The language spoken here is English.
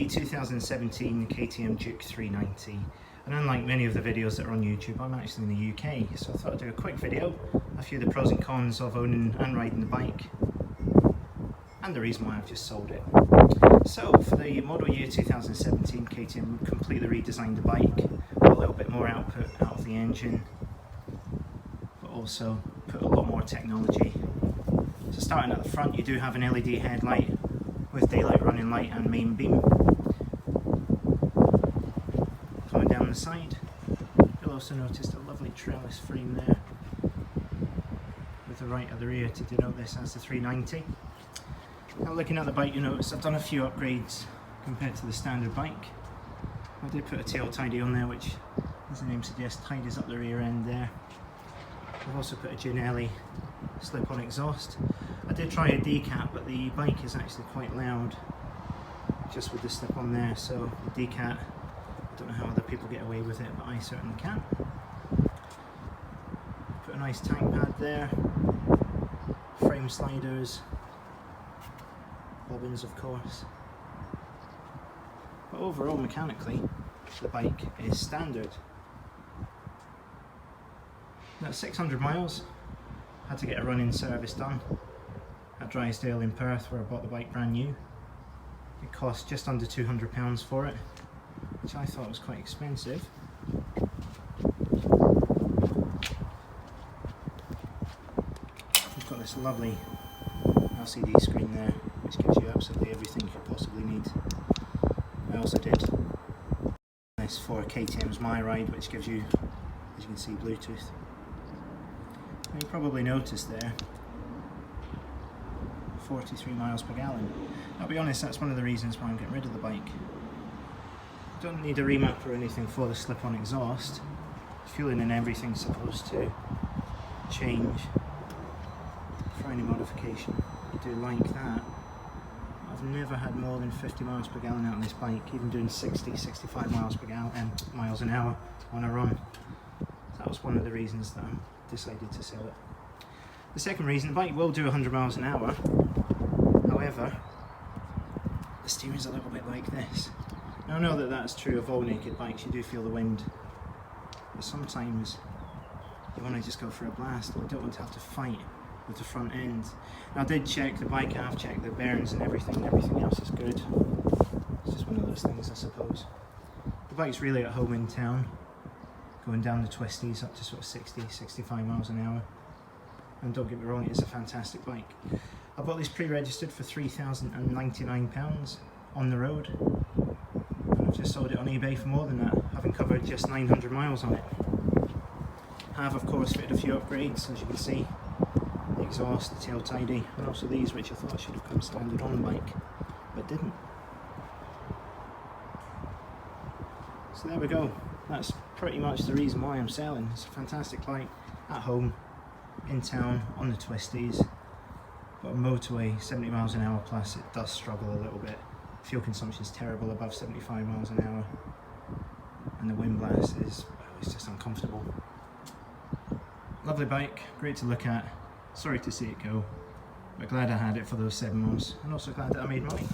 2017 KTM Duke 390, and unlike many of the videos that are on YouTube, I'm actually in the UK, so I thought I'd do a quick video, a few of the pros and cons of owning and riding the bike, and the reason why I've just sold it. So for the model year 2017, KTM completely redesigned the bike, a little bit more output out of the engine, but also put a lot more technology. So starting at the front, you do have an LED headlight with daylight running light and main beam. Coming down the side, you'll also notice a lovely trellis frame there with the right of the rear to denote this as the 390. Now looking at the bike, you notice I've done a few upgrades compared to the standard bike. I did put a tail tidy on there, which, as the name suggests, tidies up the rear end there. I've also put a Ginelli slip-on exhaust. I did try a decat, but the bike is actually quite loud just with the slip-on there, so the decat, I don't know how other people get away with it, but I certainly can. Put a nice tank pad there, frame sliders, bobbins of course. But overall, mechanically, the bike is standard. Now 600 miles, had to get a run-in service done at Drysdale in Perth, where I bought the bike brand new. It cost just under £200 for it, which I thought was quite expensive. We've got this lovely LCD screen there, which gives you absolutely everything you could possibly need. I also did this for KTM's My Ride, which gives you, as you can see, Bluetooth. And you probably noticed there, 43 miles per gallon. I'll be honest, that's one of the reasons why I'm getting rid of the bike. Don't need a remap or anything for the slip-on exhaust. Fueling and everything's supposed to change for any modification. You do like that. I've never had more than 50 miles per gallon out on this bike, even doing 60-65 miles per gallon, miles an hour on a run. That was one of the reasons that I decided to sell it. The second reason, the bike will do 100 miles an hour, however, the steering's a little bit like this. Now I know that that's true of all naked bikes, you do feel the wind, but sometimes you want to just go for a blast, or you don't want to have to fight with the front end. Now I did check the bike, I have checked the bearings and everything else is good. It's just one of those things, I suppose. The bike's really at home in town, going down the twisties up to sort of 60-65 miles an hour. And don't get me wrong, it's a fantastic bike. I bought this pre-registered for £3,099 on the road, and I've just sold it on eBay for more than that, having covered just 900 miles on it. I have of course fitted a few upgrades, as you can see, the exhaust, the tail tidy, and also these, which I thought should have come standard on the bike, but didn't. So there we go, that's pretty much the reason why I'm selling. It's a fantastic bike, at home, in town, on the twisties, but on motorway, 70 miles an hour plus, it does struggle a little bit. Fuel consumption is terrible above 75 miles an hour, and the wind blast is, it's just uncomfortable. Lovely bike, great to look at, sorry to see it go, but glad I had it for those 7 months, and also glad that I made money.